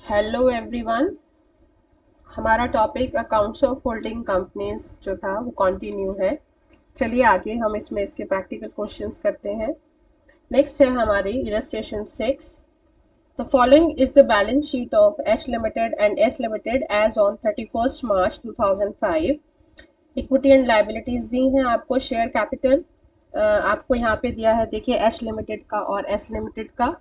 Hello everyone. हमारा topic accounts of holding companies जो था वो कंटिन्यू है। चलिए आगे हम इसके प्रैक्टिकल क्वेश्चंस करते हैं। नेक्स्ट है हमारी illustration 6। The following is the balance sheet of H limited and S limited as on 31 March 2005। Equity and liabilities दी हैं आपको। शेयर कैपिटल आपको यहाँ पे दिया है, देखिए एच लिमिटेड का और एस लिमिटेड का।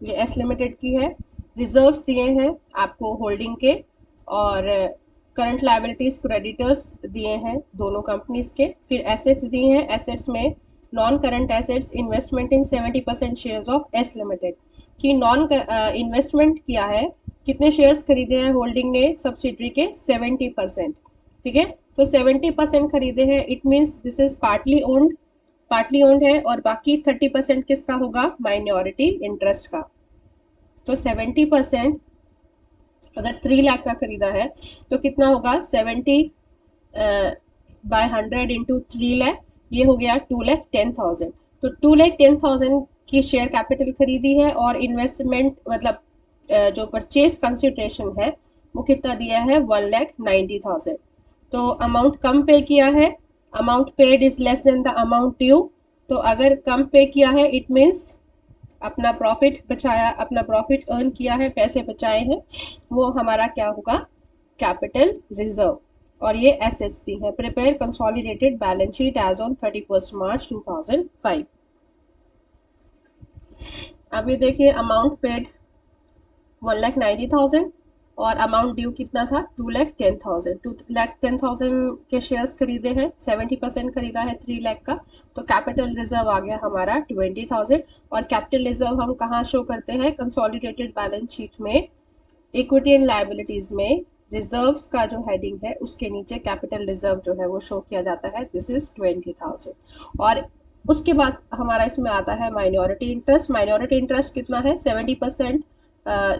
ये एस लिमिटेड की है। रिजर्व्स दिए हैं आपको होल्डिंग के, और करंट लायबिलिटीज क्रेडिटर्स दिए हैं दोनों कंपनीज के। फिर एसेट्स दिए हैं। एसेट्स में non current assets investment in 70% shares of S limited की नॉन इन्वेस्टमेंट किया है। कितने शेयर्स खरीदे हैं होल्डिंग ने सब्सिडरी के? 70%। ठीक है, तो 70% खरीदे हैं, it means this is partly owned है, और बाकी 30% किसका होगा? माइनॉरिटी इंटरेस्ट का। तो 70% अगर 3 लाख का खरीदा है तो कितना होगा? 70/100 इंटू 3 लाख, ये हो गया 2,10,000। तो 2,10,000 की शेयर कैपिटल खरीदी है, और इन्वेस्टमेंट मतलब जो परचेज कंसिडरेशन है वो कितना दिया है? 1,90,000। तो अमाउंट कम पे किया है। Amount paid is less than the amount due. तो अगर कम पे किया है इट मीन्स अपना प्रॉफिट बचाया, अपना प्रॉफिट अर्न किया है, पैसे बचाए हैं, वो हमारा क्या होगा? Capital reserve. और ये एसेट्स दी है। Prepare consolidated balance sheet as on 31 March 2005। अब ये देखिए, अमाउंट पेड 1,90,000 और अमाउंट ड्यू कितना था? 2,10,000। 2,10,000 के शेयर्स खरीदे हैं, 70% खरीदा है 3 लाख का। तो कैपिटल रिजर्व आ गया हमारा 20,000। और कैपिटल रिजर्व हम कहाँ शो करते हैं? कंसोलिडेटेड बैलेंस शीट में इक्विटी एंड लायबिलिटीज में रिजर्व्स का जो हेडिंग है उसके नीचे कैपिटल रिजर्व जो है वो शो किया जाता है। This is 20,000। और उसके बाद हमारा इसमें आता है माइनॉरिटी इंटरेस्ट। माइनॉरिटी इंटरेस्ट कितना है? 70%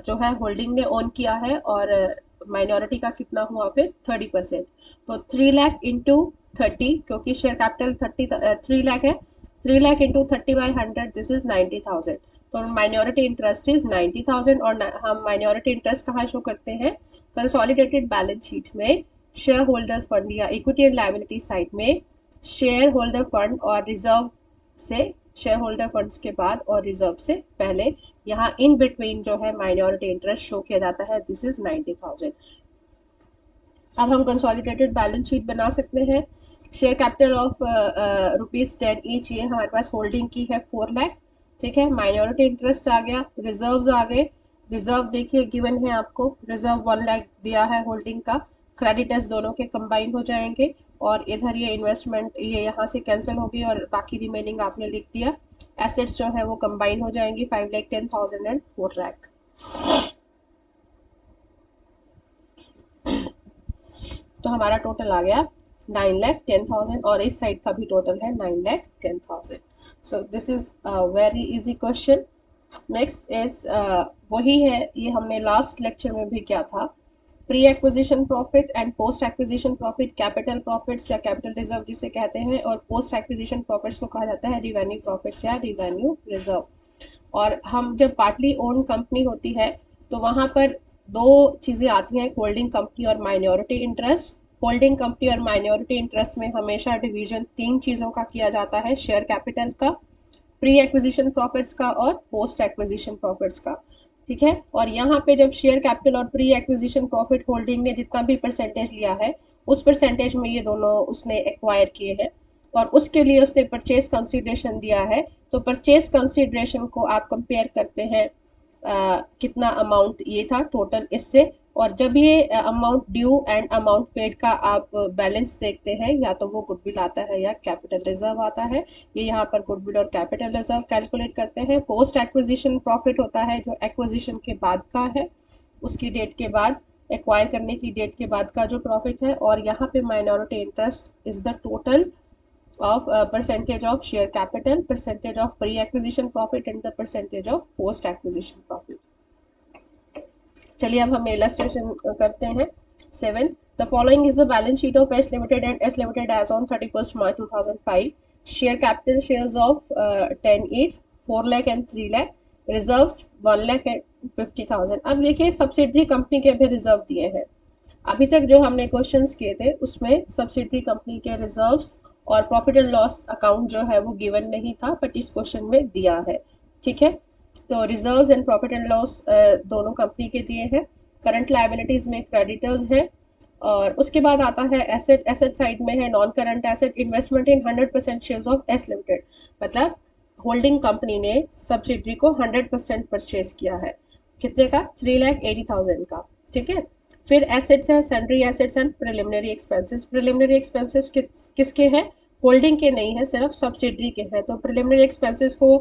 जो है होल्डिंग ने ओन किया है, और माइनॉरिटी का कितना हुआ फिर? 30%। तो 3 लाख इंटू 30, क्योंकि शेयर कैपिटल 3 लाख है। 3 लाख इंटू 30/100, दिस इज 90,000। तो माइनॉरिटी इंटरेस्ट इज 90,000। और हम माइनॉरिटी इंटरेस्ट कहाँ शो करते हैं? कंसोलिडेटेड बैलेंस शीट में शेयर होल्डर्स फंड या इक्विटी एंड लायबिलिटी साइड में शेयर होल्डर फंड और रिजर्व से, शेयर होल्डर फंड्स के बाद और रिजर्व से पहले, यहाँ इन बिटवीन जो है माइनॉरिटी इंटरेस्ट शो किया जाता है। This is 90,000। अब हम कंसोलिडेटेड बैलेंस शीट बना सकते हैं। शेयर कैपिटल ऑफ ₹10 ईच, ये हमारे पास होल्डिंग की है 4 लाख। ठीक है, माइनॉरिटी इंटरेस्ट आ गया, रिजर्व्स आ गए। रिजर्व देखिए गिवन है आपको, रिजर्व 1 लाख दिया है होल्डिंग का। क्रेडिटर्स दोनों के कंबाइन हो जाएंगे, और इधर ये इन्वेस्टमेंट ये यहाँ से कैंसिल होगी, और बाकी रिमेनिंग आपने लिख दिया। एसेट्स जो है वो कंबाइन हो जाएंगी, 5,10,000 एंड 4 लाख। तो हमारा टोटल आ गया 9,10,000, और इस साइड का भी टोटल है 9,10,000। So this is very easy question. Next is वही है, ये हमने लास्ट लेक्चर में भी किया था। Pre acquisition profit and post acquisition profit, capital profits या कैपिटल रिजर्व जिसे कहते हैं, और पोस्ट एक्विजिशन प्रॉफिट्स को कहा जाता है रिवेन्यू प्रॉफिट्स या रिवेन्यू रिजर्व। और हम जब पार्टली ओन्ड कंपनी होती है तो वहाँ पर दो चीज़ें आती हैं, होल्डिंग कंपनी और माइनॉरिटी इंटरेस्ट। होल्डिंग कंपनी और माइनॉरिटी इंटरेस्ट में हमेशा डिवीजन 3 चीज़ों का किया जाता है: शेयर कैपिटल का, प्री एक्विजिशन प्रॉफिट्स का, और पोस्ट एक्विजिशन प्रॉफिट्स का। ठीक है, और यहाँ पे जब शेयर कैपिटल और प्री एक्विजिशन प्रॉफिट होल्डिंग ने जितना भी परसेंटेज लिया है उस परसेंटेज में ये दोनों उसने एक्वायर किए हैं, और उसके लिए उसने परचेज कंसिडरेशन दिया है। तो परचेज कंसिडरेशन को आप कंपेयर करते हैं कितना अमाउंट ये था टोटल इससे, और जब ये amount due and amount paid का आप बैलेंस देखते हैं, या तो वो गुडविल आता है या कैपिटल रिजर्व आता है। ये यहाँ पर गुडविल और कैपिटल रिजर्व कैलकुलेट करते हैं। पोस्ट एक्विजिशन प्रॉफिट होता है जो एक्विजिशन के बाद का है, उसकी डेट के बाद, एक्वायर करने की डेट के बाद का जो प्रॉफिट है। और यहाँ पे minority interest is the total of percentage of share capital, percentage of pre-acquisition profit and the percentage of post-acquisition profit. चलिए अब हम illustration करते हैं। 7th, the following is the balance sheet of S Limited and S Limited as on 31st March 2005. Share capital shares of 10 each, 4 lakh and 3 lakh. Reserves 1 lakh 50,000। अब देखिए subsidiary company के भी reserve दिए हैं। अभी तक जो हमने क्वेश्चंस किए थे उसमें सब्सिडरी कंपनी के रिजर्व्स और प्रॉफिट एंड लॉस अकाउंट जो है वो गिवन नहीं था, बट इस क्वेश्चन में दिया है। ठीक है, तो reserves and profit and loss दोनों कंपनी के दिए हैं। करंट लायबिलिटीज में क्रेडिटर्स हैं, और उसके बाद आता है एसेट। एसेट साइड में है non current asset, investment in 100% shares of S limited, मतलब होल्डिंग कंपनी ने सब्सिडरी को 100% परचेज किया है। कितने का? 3,80,000 का। ठीक है, फिर एसेट्स है sundry assets and preliminary expenses. Preliminary expenses किसके हैं? होल्डिंग के नहीं है, सिर्फ सब्सिडरी के हैं। तो प्रिलिमिनरी एक्सपेंसेस को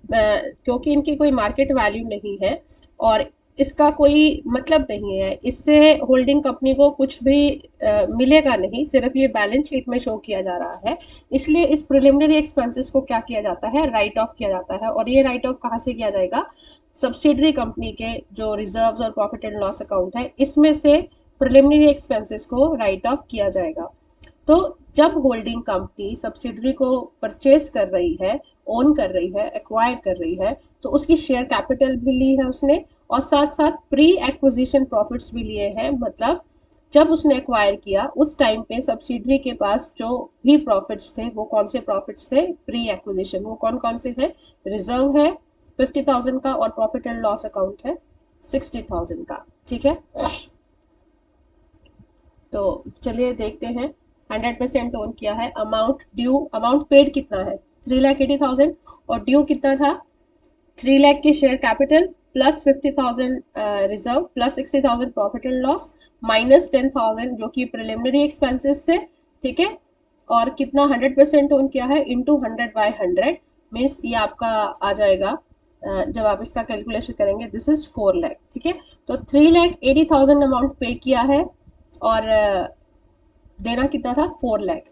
क्योंकि इनकी कोई मार्केट वैल्यू नहीं है और इसका कोई मतलब नहीं है, इससे होल्डिंग कंपनी को कुछ भी मिलेगा नहीं, सिर्फ ये बैलेंस शीट में शो किया जा रहा है। इसलिए इस प्रिलिमिनरी एक्सपेंसेस को क्या किया जाता है? राइट ऑफ किया जाता है। और ये राइट ऑफ कहाँ से किया जाएगा? सब्सिडरी कंपनी के जो रिजर्व्स और प्रॉफिट एंड लॉस अकाउंट है, इसमें से प्रिलिमिनरी एक्सपेंसेस को राइट ऑफ किया जाएगा। तो जब होल्डिंग कंपनी सब्सिडरी को परचेज कर रही है, ओन कर रही है, एक्वायर कर रही है, तो उसकी शेयर कैपिटल भी ली है उसने, और साथ साथ प्री एक्विजिशन प्रॉफिट्स भी लिए हैं। मतलब जब उसने एक्वायर किया उस टाइम पे सब्सिडरी के पास जो भी प्रॉफिट्स थे, वो कौन से प्रॉफिट्स थे? Pre acquisition. वो कौन कौन से हैं? रिजर्व है 50,000 का और प्रॉफिट एंड लॉस अकाउंट है 60,000 का। ठीक है, तो चलिए देखते हैं। 100% ओन किया है। अमाउंट ड्यू, अमाउंट पेड कितना है? 3,80,000, और ड्यू कितना था? 3 लाख की share capital plus 50,000 reserve plus 60,000 profit and loss minus 10,000 जो कि प्रिलिमिनरी एक्सपेंसेस थे। ठीक है, और कितना 100% ओन किया है इंटू 100/100 मीन्स ये आपका आ जाएगा, जब आप इसका कैलकुलेशन करेंगे, दिस इज 4 लाख। ठीक है, तो 3,80,000 अमाउंट पे किया है और देना कितना था? 4 लाख।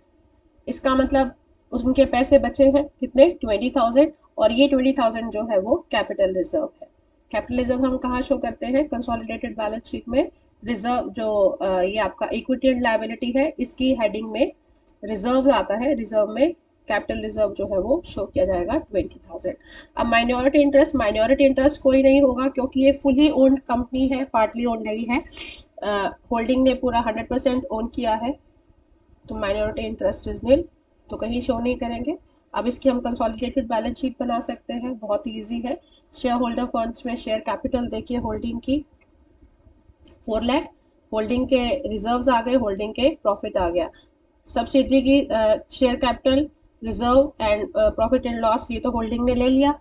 इसका मतलब उनके पैसे बचे हैं कितने? 20,000, और ये 20,000 जो है वो कैपिटल रिजर्व है। कैपिटल रिजर्व हम कहाँ शो करते हैं? कंसोलिडेटेड बैलेंस शीट में। रिजर्व जो ये आपका इक्विटी एंड लायबिलिटी है, इसकी हेडिंग में रिजर्व आता है। रिजर्व में कैपिटल रिजर्व जो है वो शो किया जाएगा 20,000। अब माइनॉरिटी इंटरेस्ट, माइनॉरिटी इंटरेस्ट कोई नहीं होगा क्योंकि ये फुली ओन्ड कंपनी है, पार्टली ओन्ड नहीं है। होल्डिंग ने पूरा 100% ओन किया है, तो माइनॉरिटी इंटरेस्ट इज नील, तो कहीं शो नहीं करेंगे। अब इसकी हम कंसोलिडेटेड बैलेंस शीट बना सकते हैं, बहुत ही ईजी है। शेयर होल्डर फंड्स में शेयर कैपिटल देखिए होल्डिंग की 4 लाख, होल्डिंग के रिजर्व्स आ गए, होल्डिंग के प्रॉफिट आ गया। सब्सिडरी की share capital, reserve and profit and loss ये तो होल्डिंग ने ले लिया।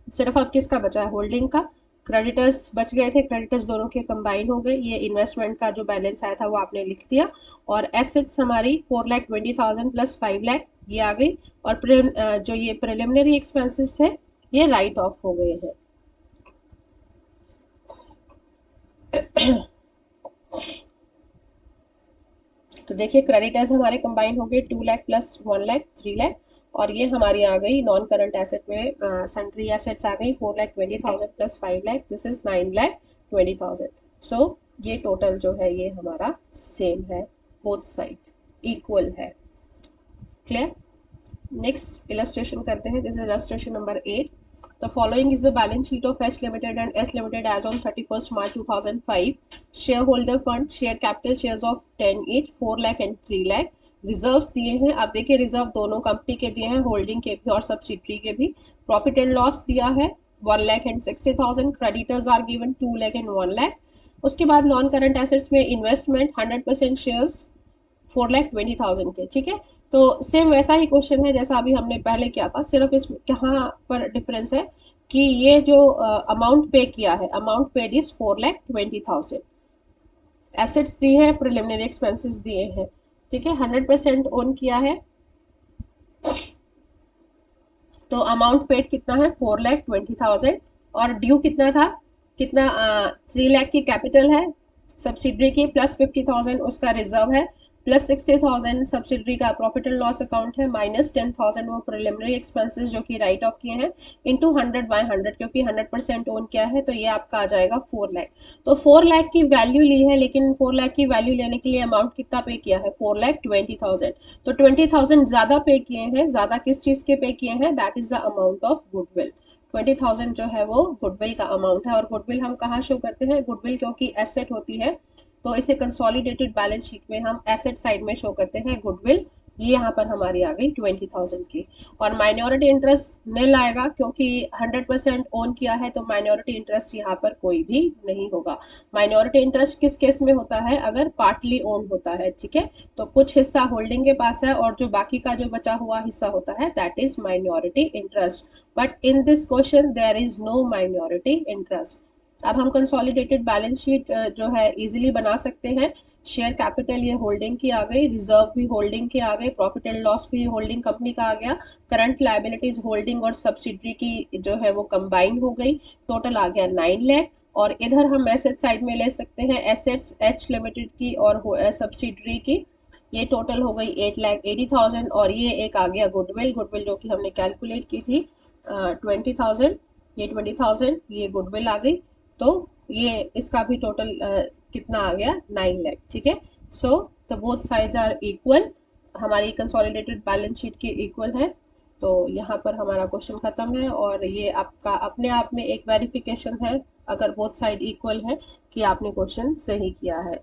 सिर्फ अब किसका बचा है? होल्डिंग का। क्रेडिटर्स बच गए थे, क्रेडिटर्स दोनों के कंबाइन हो गए। ये इन्वेस्टमेंट का जो बैलेंस आया था वो आपने लिख दिया। और एसेट्स हमारी 4,20,000 प्लस 5 लाख ये आ गई। और जो ये प्रिलिमिनरी एक्सपेंसेस थे ये राइट ऑफ हो गए हैं। तो देखिए क्रेडिटर्स हमारे कंबाइन हो गए 2 लाख प्लस 1 लाख 3 लाख, और ये हमारी आ गई नॉन करंट एसेट में सन्ड्री एसेट्स आ गई 4,20,000 प्लस 5 लाख, दिस इज 9,20,000। सो ये टोटल जो है ये हमारा सेम है, बोथ साइड इक्वल है। क्लियर? नेक्स्ट इलस्ट्रेशन करते हैं, this is illustration number 8। The following is the balance sheet of H Limited and S Limited as on 31st March 2005. Shareholder fund, share capital shares of 10 each, 4 lakh and 3 lakh. Reserves दिए हैं। अब देखिए reserve दोनों company के दिए हैं, holding के भी और सब्सिडरी के भी। प्रॉफिट एंड लॉस दिया है 1,60,000। Creditors are given 2 lakh and 1 lakh. उसके बाद नॉन करंट एसेट्स में इन्वेस्टमेंट 100% शेयर्स 4,20,000 के। ठीक है, तो सेम वैसा ही क्वेश्चन है जैसा अभी हमने पहले किया था, सिर्फ इस कहाँ पर डिफरेंस है कि ये जो अमाउंट पे किया है, अमाउंट पेड इज 4,20,000। एसेट्स दिए हैं, प्रिलिमिनरी एक्सपेंसेस दिए हैं। ठीक है, 100% ओन किया है, तो अमाउंट पेड कितना है? 4,20,000। और ड्यू कितना था? कितना 3 लाख की कैपिटल है सब्सिडरी की, प्लस 50,000 उसका रिजर्व है, प्लस 60,000 सब्सिडरी का प्रॉफिट एंड लॉस अकाउंट है, माइनस 10,000 वो प्रिलिमिनरी एक्सपेंसेस जो कि राइट ऑफ किए हैं, इंटू 100/100 क्योंकि 100% ओन किया है, तो ये आपका आ जाएगा 4 लाख। तो 4 लाख की वैल्यू ली है, लेकिन 4 लाख की वैल्यू लेने के लिए अमाउंट कितना पे किया है? 4,20,000। तो 20,000 ज्यादा पे किए हैं। ज्यादा किस चीज के पे किए हैं? That is the amount of goodwill. 20,000 जो है वो गुडविल का अमाउंट है। और गुडविल हम कहाँ शो करते हैं, गुडविल क्योंकि एसेट होती है तो इसे कंसोलिडेटेड बैलेंस शीट में हम एसेट साइड में शो करते हैं गुडविल। ये यहाँ पर हमारी आ गई 20,000 की। और माइनॉरिटी इंटरेस्ट निल आएगा क्योंकि 100% ओन किया है, तो माइनॉरिटी इंटरेस्ट यहाँ पर कोई भी नहीं होगा। माइनॉरिटी इंटरेस्ट किस केस में होता है, अगर पार्टली ओन होता है, ठीक है, तो कुछ हिस्सा होल्डिंग के पास है और जो बाकी का जो बचा हुआ हिस्सा होता है that is minority interest. But in this question there is no minority interest. अब हम कंसोलिडेटेड बैलेंस शीट जो है इजीली बना सकते हैं। शेयर कैपिटल ये होल्डिंग की आ गई, रिजर्व भी होल्डिंग के आ गए, प्रॉफिट एंड लॉस भी होल्डिंग कंपनी का आ गया, करंट लायबिलिटीज होल्डिंग और सब्सिडरी की जो है वो कंबाइन हो गई, टोटल आ गया 9 लाख। और इधर हम एसेट साइड में ले सकते हैं एसेट्स एच लिमिटेड की और सब्सिडरी की, ये टोटल हो गई 8,80,000। और ये एक आ गया गुडविल, गुडविल जो कि हमने कैलकुलेट की थी 20,000, ये 20,000 ये गुडविल आ गई। तो ये इसका भी टोटल कितना आ गया 9 लाख, ठीक है। So the both sides are equal, हमारी कंसोलिडेटेड बैलेंस शीट के इक्वल है। तो यहाँ पर हमारा क्वेश्चन खत्म है और ये आपका अपने आप में एक वेरिफिकेशन है अगर बोथ साइड इक्वल है कि आपने क्वेश्चन सही किया है।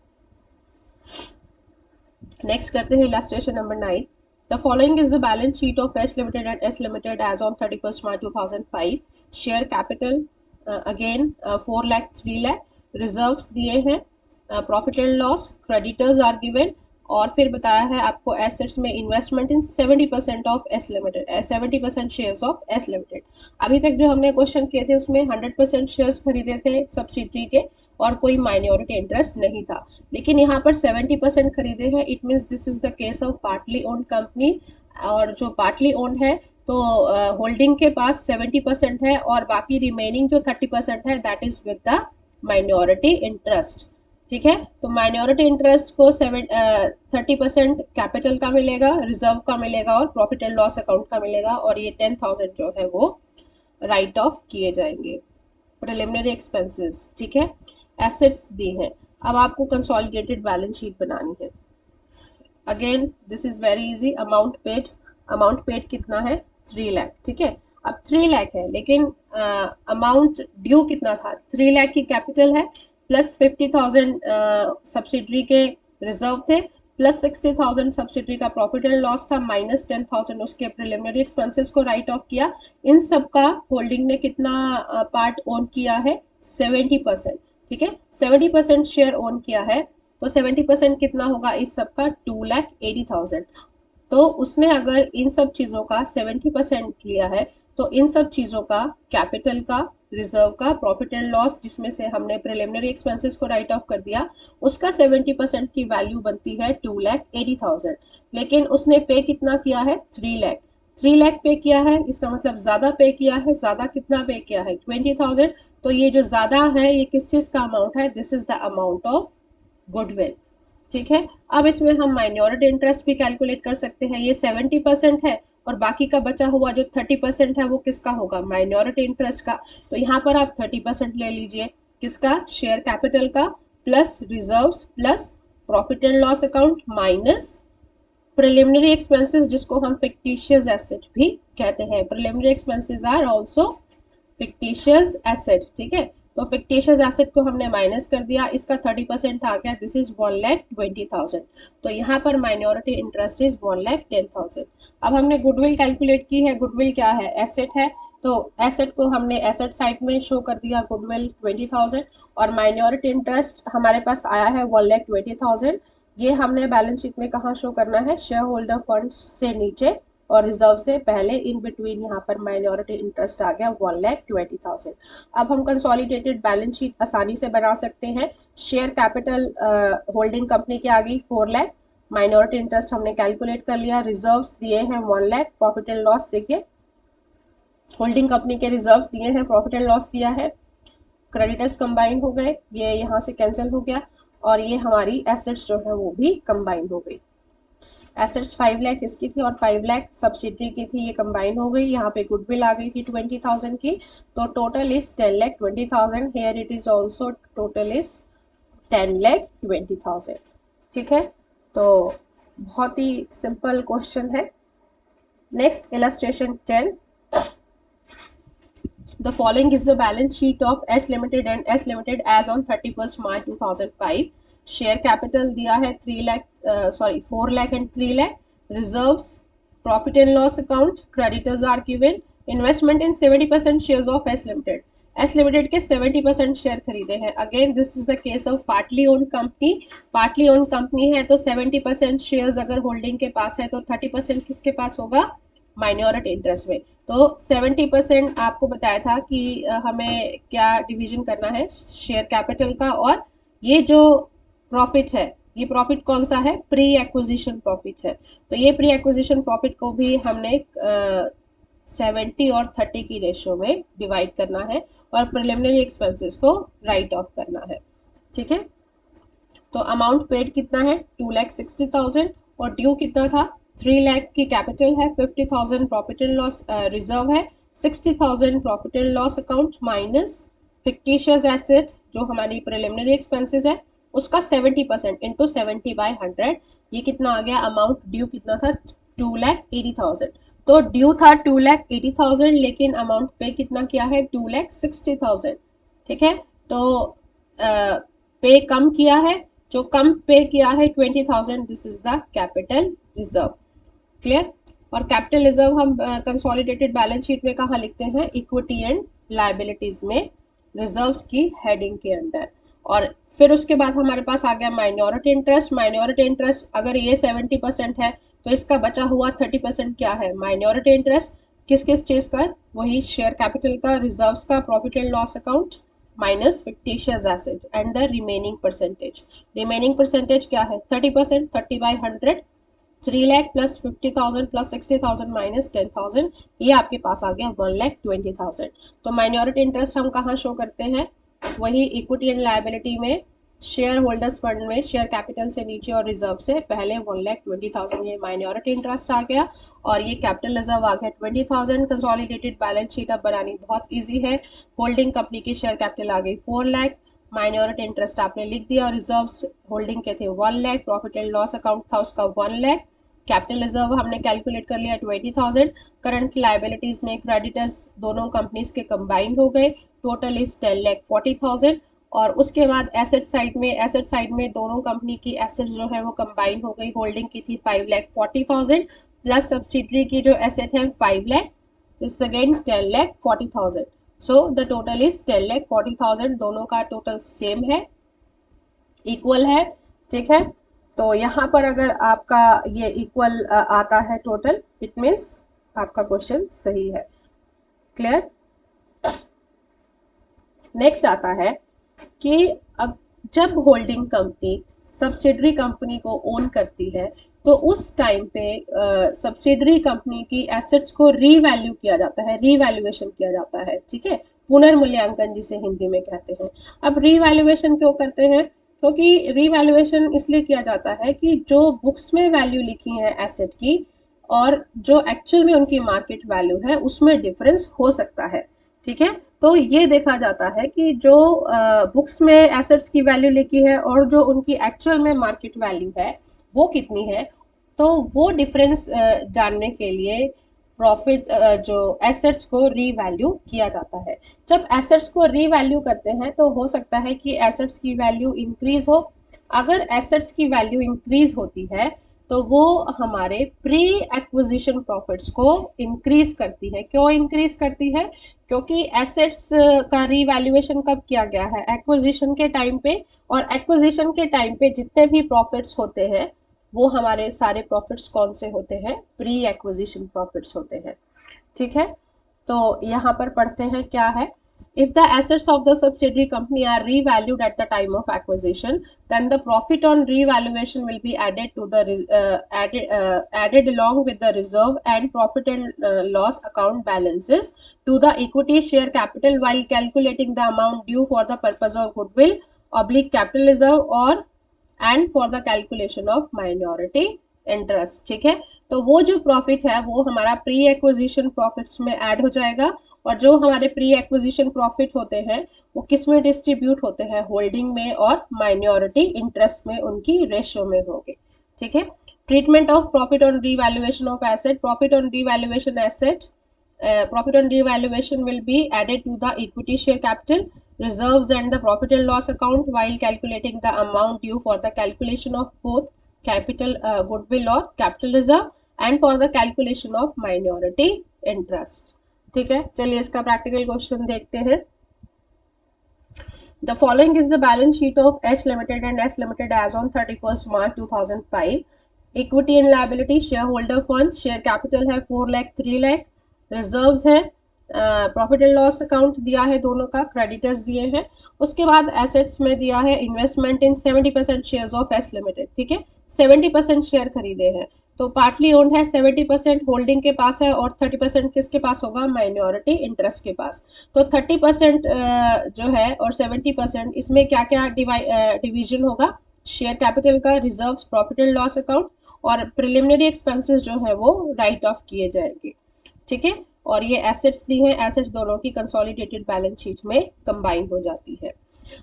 नेक्स्ट करते हैं illustration number 9। The following is the balance sheet of H Limited and S Limited as on 31st March 2005. Share capital again 4 lakh 3 lakh, reserves दिए हैं, profit and loss, creditors are given, और फिर बताया है आपको assets में investment in 70% of S limited, 70% shares of S limited. अभी तक जो हमने क्वेश्चन किए थे उसमें 100% शेयर्स खरीदे थे सब्सिडरी के और कोई माइनॉरिटी इंटरेस्ट नहीं था, लेकिन यहाँ पर 70% खरीदे हैं, it means this is the case of partly owned company. और जो पार्टली ओन्ड है तो होल्डिंग के पास 70% है और बाकी रिमेनिंग जो 30% है that is with the minority interest, ठीक है। तो माइनॉरिटी इंटरेस्ट को 30% कैपिटल का मिलेगा, रिजर्व का मिलेगा और प्रॉफिट एंड लॉस अकाउंट का मिलेगा, और ये 10,000 जो है वो राइट ऑफ किए जाएंगे, प्रिलिमिनरी एक्सपेंसेस, ठीक है। एसेट्स दी हैं, अब आपको कंसोलिडेटेड बैलेंस शीट बनानी है। Again this is very easy. Amount paid कितना है 3 लाख, ठीक है। अब 3 लाख है लेकिन अमाउंट ड्यू कितना था, 3 लाख की कैपिटल है प्लस 50,000 सब्सिडरी के रिजर्व थे प्लस 60,000 सब्सिडरी का प्रॉफिट एंड लॉस था माइनस 10,000 उसके प्रिलिमिनरी एक्सपेंसेस को राइट ऑफ किया। इन सब का होल्डिंग ने कितना पार्ट ओन किया है 70%, ठीक है। 70% शेयर ओन किया है तो 70% कितना होगा इस सब का 2,80,000। तो उसने अगर इन सब चीज़ों का 70% लिया है तो इन सब चीज़ों का कैपिटल का, रिजर्व का, प्रॉफिट एंड लॉस जिसमें से हमने प्रिलिमिनरी एक्सपेंसेस को राइट ऑफ कर दिया उसका 70% की वैल्यू बनती है 2,80,000। लेकिन उसने पे कितना किया है 3 लाख, 3 लाख पे किया है, इसका मतलब ज़्यादा पे किया है। ज़्यादा कितना पे किया है 20,000। तो ये जो ज़्यादा है ये किस चीज़ का अमाउंट है, this is the amount of goodwill, ठीक है। अब इसमें हम माइनॉरिटी इंटरेस्ट भी कैलकुलेट कर सकते हैं, ये 70% है और बाकी का बचा हुआ जो 30% है वो किसका होगा, माइनॉरिटी इंटरेस्ट का। तो यहाँ पर आप 30% ले लीजिए, किसका, शेयर कैपिटल का plus reserves plus profit and loss account minus preliminary expenses जिसको हम फिक्टिशियस एसेट भी कहते हैं। Preliminary expenses are also fictitious asset, ठीक है। तो फिक्टिशियस एसेट को हमने माइनस कर दिया, इसका 30% आ गया, दिस इज 1,20,000। तो यहाँ पर माइनॉरिटी इंटरेस्ट इज 1,10,000। अब हमने गुडविल कैलकुलेट की है, गुडविल क्या है, एसेट है, तो एसेट को हमने एसेट साइड में शो कर दिया गुडविल 20,000 और माइनॉरिटी इंटरेस्ट हमारे पास आया है 1,20,000। ये हमने बैलेंस शीट में कहाँ शो करना है, शेयर होल्डर फंड से नीचे और रिजर्व से पहले, इन बिटवीन यहाँ पर माइनॉरिटी इंटरेस्ट आ गया 1,20,000। अब हम कंसोलिडेटेड बैलेंस शीट आसानी से बना सकते हैं। शेयर कैपिटल होल्डिंग कंपनी की आ गई 4 लाख, माइनॉरिटी इंटरेस्ट हमने कैलकुलेट कर लिया, रिजर्व्स दिए हैं 1 लाख, प्रॉफिट एंड लॉस देखिए होल्डिंग कंपनी के रिजर्व दिए हैं, प्रॉफिट एंड लॉस दिया है, क्रेडिटर्स कंबाइन हो गए, ये यहाँ से कैंसिल हो गया और ये हमारी एसेट्स जो है वो भी कंबाइन हो गई। एसेट्स 5 लाख इसकी थी और 5 लाख सब्सिडरी की थी, ये कंबाइन हो गई। यहाँ पे गुडविल आ गई थी 20,000 की, तो total is 10,20,000। Here it is also total is 10,20,000, ठीक है। तो बहुत ही सिंपल क्वेश्चन है। Next illustration 10। The following is the balance sheet of S Limited and S Limited as on 31st March 2005. Share capital दिया है 4 lakh and 3 lakh. Reserves, profit and loss account, creditors are given. Investment in 70% shares of S Limited. S Limited के 70% share खरीदे हैं. Again this is the case of partly owned company. Partly owned company है तो 70% shares अगर holding के पास है तो 30% किसके पास होगा? माइनॉरिटी इंटरेस्ट में. तो 70% आपको बताया था कि हमें क्या डिवीजन करना है शेयर कैपिटल का, और ये जो प्रॉफिट है ये प्रॉफिट कौन सा है? प्री एक्विजिशन प्रॉफिट है. तो ये प्री एक्विजिशन प्रॉफिट को भी हमने 70 और 30 की रेशियो में डिवाइड करना है और प्रिलिमिनरी एक्सपेंसेस को राइट ऑफ करना है. ठीक है, तो अमाउंट पेड कितना है? 2,60,000 और ड्यू कितना था? 3 लाख की कैपिटल है, 50,000 प्रॉफिट एंड लॉस रिजर्व है, 60,000 profit and loss account minus fictitious asset जो हमारी प्रिलिमिनरी एक्सपेंसेस है उसका 70% इंटू 70/100. ये कितना आ गया? अमाउंट ड्यू कितना था? 2,80,000. तो ड्यू था 2,80,000 लेकिन अमाउंट पे कितना किया है? 2,60,000. ठीक है, तो पे कम किया है, जो कम पे किया है 20,000. This is the capital reserve. Clear? और कैपिटल रिजर्व हम कंसोलिडेटेड बैलेंस शीट में कहाँ लिखते हैं? इक्विटी एंड लायबिलिटीज में रिजर्व्स की हेडिंग के अंदर. और फिर उसके बाद हमारे पास आ गया माइनॉरिटी इंटरेस्ट. माइनॉरिटी इंटरेस्ट अगर ये 70% है तो इसका बचा हुआ 30% क्या है? Minority interest. किस किस चीज का? वही शेयर कैपिटल का, रिजर्व्स का, profit and loss account minus fictitious asset and the remaining percentage. Remaining percentage क्या है? 30%. 30/100. 3 लाख प्लस 50,000 प्लस 60,000 माइनस 10,000. ये आपके पास आ गया 1,20,000. तो माइनॉरिटी इंटरेस्ट हम कहाँ शो करते हैं? वही इक्विटी एंड लायबिलिटी में, शेयर होल्डर्स फंड में, शेयर कैपिटल से नीचे और रिजर्व से पहले 1,20,000 ये माइनॉरिटी इंटरेस्ट आ गया और ये कैपिटल रिजर्व आ गया 20,000. कंसोलिडेटेड बैलेंस शीट अब बनानी बहुत इजी है. होल्डिंग कंपनी की शेयर कैपिटल आ गई 4 लाख, माइनॉरिटी इंटरेस्ट आपने लिख दिया और रिजर्व्स होल्डिंग के थे 1 lakh, profit and loss account था उसका 1 लाख, कैपिटल रिजर्व हमने कैलकुलेट कर लिया 20,000. करंट लायबिलिटीज में क्रेडिटर्स दोनों कंपनीज के कंबाइंड हो गए, टोटल इज 10,40,000. और उसके बाद एसेट साइड में दोनों कंपनी की एसेट जो है वो कंबाइन हो गई. होल्डिंग की थी 5,40,000 प्लस सब्सिडरी की जो एसेट है 5 lakh, this again 10,40,000. So the total is 10,40,000. दोनों का टोटल सेम है, इक्वल है. ठीक है, तो यहाँ पर अगर आपका ये इक्वल आता है टोटल, इट मीन्स आपका क्वेश्चन सही है. क्लियर? नेक्स्ट आता है कि जब होल्डिंग कंपनी सब्सिडरी कंपनी को ओन करती है तो उस टाइम पे सब्सिडरी कंपनी की एसेट्स को रीवैल्यू किया जाता है, रीवैल्यूएशन किया जाता है. ठीक है, पुनर्मूल्यांकन जिसे हिंदी में कहते हैं. अब रीवैल्यूएशन क्यों करते हैं? क्योंकि रीवैल्यूएशन इसलिए किया जाता है कि जो बुक्स में वैल्यू लिखी है एसेट की और जो एक्चुअल में उनकी मार्केट वैल्यू है उसमें डिफरेंस हो सकता है. ठीक है, तो ये देखा जाता है कि जो बुक्स में एसेट्स की वैल्यू लिखी है और जो उनकी एक्चुअल में मार्केट वैल्यू है वो कितनी है. तो वो डिफरेंस जानने के लिए प्रॉफिट जो एसेट्स को रीवैल्यू किया जाता है. जब एसेट्स को रीवैल्यू करते हैं तो हो सकता है कि एसेट्स की वैल्यू इंक्रीज हो. अगर एसेट्स की वैल्यू इंक्रीज होती है तो वो हमारे प्री एक्विजिशन प्रॉफिट्स को इंक्रीज करती है. क्यों इंक्रीज करती है? क्योंकि एसेट्स का रीवैल्यूएशन कब किया गया है? एक्विजिशन के टाइम पे. और एक्विजिशन के टाइम पे जितने भी प्रॉफिट्स होते हैं वो हमारे सारे प्रॉफिट्स कौन से होते हैं? प्री एक्विजिशन प्रॉफिट्स होते हैं. ठीक है, तो यहाँ पर पढ़ते हैं क्या है. If the assets of the subsidiary company are revalued at the time of acquisition, then the profit on revaluation will be added to the added along with the reserve and profit and loss account balances to the equity share capital while calculating the amount due for the purpose of goodwill oblique capital reserve or and for the calculation of minority interest. ठीक है, तो वो जो profit है वो हमारा pre acquisition profits में add हो जाएगा और जो हमारे प्री एक्विजिशन प्रॉफिट होते हैं वो किस में डिस्ट्रीब्यूट होते हैं? होल्डिंग में और माइनॉरिटी इंटरेस्ट में उनकी रेशियो में होंगे. ठीक है, treatment of profit on revaluation of asset. Profit on revaluation asset profit on revaluation will be added to the equity share capital, reserves and the profit and loss account while calculating the amount due for the calculation of both capital goodwill or capital reserve and for the calculation of minority interest. ठीक है, चलिए इसका practical question देखते हैं. The following is the balance sheet of H Limited and S Limited as on 31st March 2005. Equity and liability, shareholder funds, share capital है 4 lakh 3 lakh, reserves है, profit and loss account दिया है दोनों का, क्रेडिटर्स दिए हैं. उसके बाद एसेट्स में दिया है investment in 70% shares of S limited. ठीक है, 70% शेयर खरीदे हैं तो पार्टली ओन्ड है, 70% होल्डिंग के पास है और 30% किसके पास होगा, माइनॉरिटी इंटरेस्ट के पास. तो 30% जो है और 70% इसमें क्या क्या डिवीजन होगा, शेयर कैपिटल का, reserves, profit and loss account और प्रिलिमिनरी एक्सपेंसेस जो है वो राइट ऑफ किए जाएंगे. ठीक है, और ये एसेट्स दी हैं, एसेट्स दोनों की कंसोलिडेटेड बैलेंस शीट में कंबाइन हो जाती है.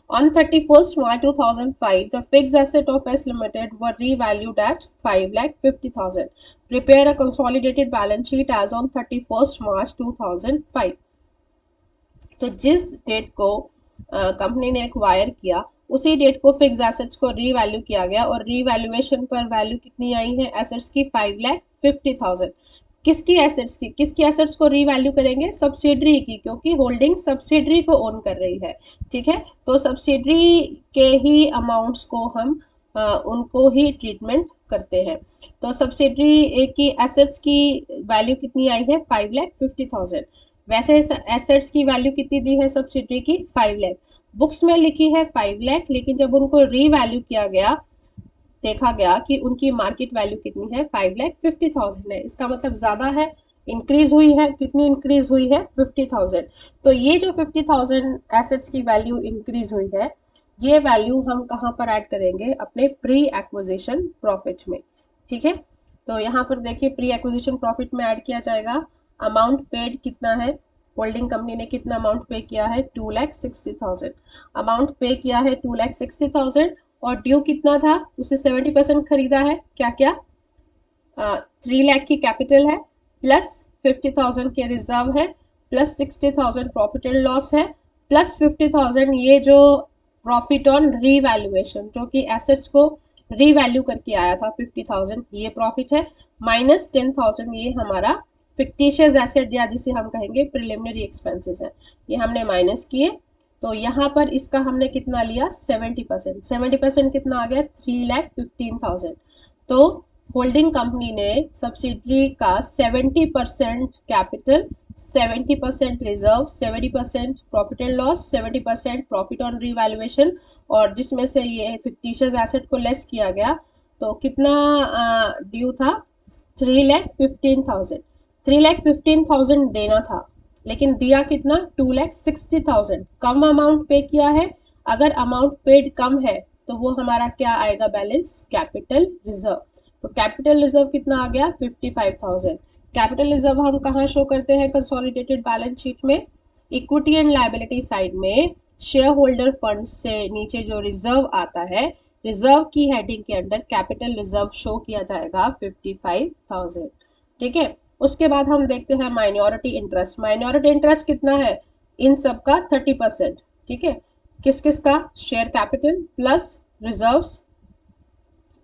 On 31st March 2005, the fixed asset of S Limited were revalued at 5,50,000. Prepare a consolidated balance sheet as on 31st March 2005. तो जिस डेट को कंपनी ने एक्वायर किया उसी डेट को फिक्स एसेट्स को रीवैल्यू किया गया और रीवैल्यूएशन पर वैल्यू कितनी आई है एसेट्स की, 5,50,000. किसकी एसेट्स को रीवैल्यू करेंगे, सब्सिडरी की, क्योंकि होल्डिंग सब्सिडरी को ओन कर रही है. ठीक है, तो सब्सिडरी के ही अमाउंट्स को हम उनको ही ट्रीटमेंट करते हैं. तो सब्सिडरी की एसेट्स की वैल्यू कितनी आई है, 5,50,000. वैसे एसेट्स की वैल्यू कितनी दी है सब्सिडरी की, 5 लाख. बुक्स में लिखी है 5 लाख, लेकिन जब उनको रीवैल्यू किया गया देखा गया कि उनकी मार्केट वैल्यू कितनी है, 5,50,000 है. इसका मतलब ज़्यादा है, इंक्रीज हुई है. कितनी इंक्रीज हुई है, 50,000. तो ये जो 50,000 एसेट्स की वैल्यू इंक्रीज हुई है, ये वैल्यू हम कहाँ पर ऐड करेंगे, अपने प्री एक्विजिशन प्रॉफिट में. ठीक है, तो यहाँ पर देखिए प्री एक्विजिशन प्रॉफिट में ऐड किया जाएगा. अमाउंट पेड कितना है, होल्डिंग कंपनी ने कितना अमाउंट पे किया है, 2,60,000. अमाउंट पे किया है 2,60,000 और ड्यू कितना था, उसे 70% खरीदा है. क्या क्या, 3 लाख की कैपिटल है, प्लस 50,000 के रिजर्व है, प्लस 60,000 प्रॉफिट एंड लॉस है, प्लस 50,000 ये जो प्रॉफिट ऑन रीवैल्यूएशन जो कि एसेट्स को रीवैल्यू करके आया था 50,000, ये प्रॉफिट है, माइनस 10,000 ये हमारा फिक्टिशियस एसेट या जिसे हम कहेंगे प्रिलिमिनरी एक्सपेंसेस है, ये हमने माइनस किए. तो यहाँ पर इसका हमने कितना लिया, 70%. 70% कितना आ गया, 3,15,000. तो होल्डिंग कंपनी ने सब्सिडरी का 70% capital, 70% reserve, 70% profit and loss, 70% profit on revaluation और जिसमें से ये फिक्टिशियस एसेट को लेस किया गया. तो कितना ड्यू था, 3,15,000. 3,15,000 देना था, लेकिन दिया कितना, 2,60,000. कम अमाउंट पे किया है. अगर अमाउंट पेड कम है तो वो हमारा क्या आएगा, बैलेंस, कैपिटल रिजर्व. तो कैपिटल रिजर्व कितना आ गया, 55,000. कैपिटल रिजर्व हम कहाँ शो करते हैं कंसोलिडेटेड बैलेंस शीट में, इक्विटी एंड लायबिलिटी साइड में शेयर होल्डर फंड से नीचे जो रिजर्व आता है, रिजर्व की हेडिंग के अंदर कैपिटल रिजर्व शो किया जाएगा 55,000. ठीक है, उसके बाद हम देखते हैं माइनॉरिटी इंटरेस्ट. माइनॉरिटी इंटरेस्ट कितना है, इन सब का 30%. ठीक है, किस किस का, share capital plus reserves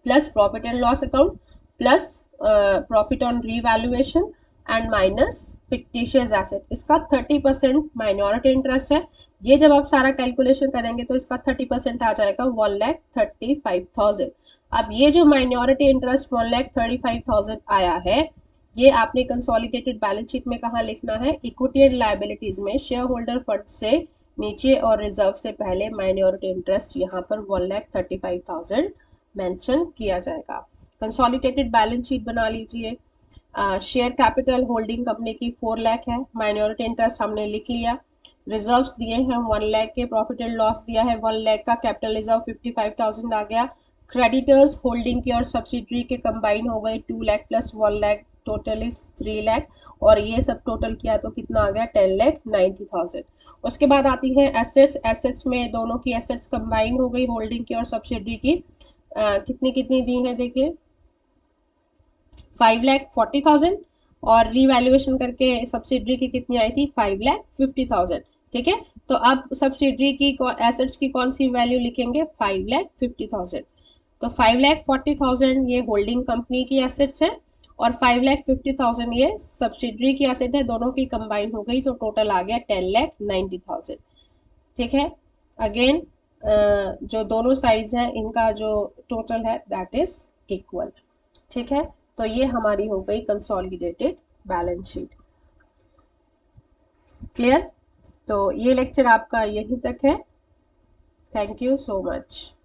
plus profit and loss account plus profit on revaluation and minus fictitious asset. इसका 30% माइनॉरिटी इंटरेस्ट है. ये जब आप सारा कैलकुलेशन करेंगे तो इसका 30% आ जाएगा 1,35,000. अब ये जो माइनॉरिटी इंटरेस्ट 1,35,000 आया है, ये आपने कंसोलिडेटेड बैलेंस शीट में कहाँ लिखना है, इक्विटी एंड लायबिलिटीज में शेयर होल्डर फंड से नीचे और रिजर्व से पहले माइनॉरिटी इंटरेस्ट यहाँ पर 1,35,000 मेंशन किया जाएगा. कंसोलिडेटेड बैलेंस शीट बना लीजिए. शेयर कैपिटल होल्डिंग कंपनी की 4 लाख है, माइनॉरिटी इंटरेस्ट हमने लिख लिया, रिजर्व्स दिए हैं 1 लाख के, प्रॉफिट एंड लॉस दिया है 1 लाख का, कैपिटल रिजर्व 55,000 आ गया. क्रेडिटर्स होल्डिंग की और सब्सिडरी के कंबाइन हो गए 2 lakh plus 1 lakh, total is 3 lakh और ये सब टोटल किया तो कितना आ गया, 10,90,000. उसके बाद आती है एसेट्स. एसेट्स में दोनों की एसेट्स कंबाइन हो गई, होल्डिंग की और सब्सिडरी की. कितनी कितनी दी है देखिए, 5,40,000 और रीवैल्यूएशन करके सब्सिडरी की कितनी आई थी 5,50,000। ठीक है, तो अब सब्सिडरी की एसेट्स की कौन सी वैल्यू लिखेंगे 5,50,000। तो 5,40,000 ये होल्डिंग कंपनी की एसेट्स है और 5,50,000 ये सब्सिडरी की एसेट है, दोनों की कंबाइन हो गई तो टोटल आ गया 10,90,000। ठीक है, अगेन जो दोनों साइड्स हैं इनका जो टोटल है दैट इज इक्वल। ठीक है, तो ये हमारी हो गई कंसोलिडेटेड बैलेंस शीट। क्लियर? तो ये लेक्चर आपका यहीं तक है। Thank you so much.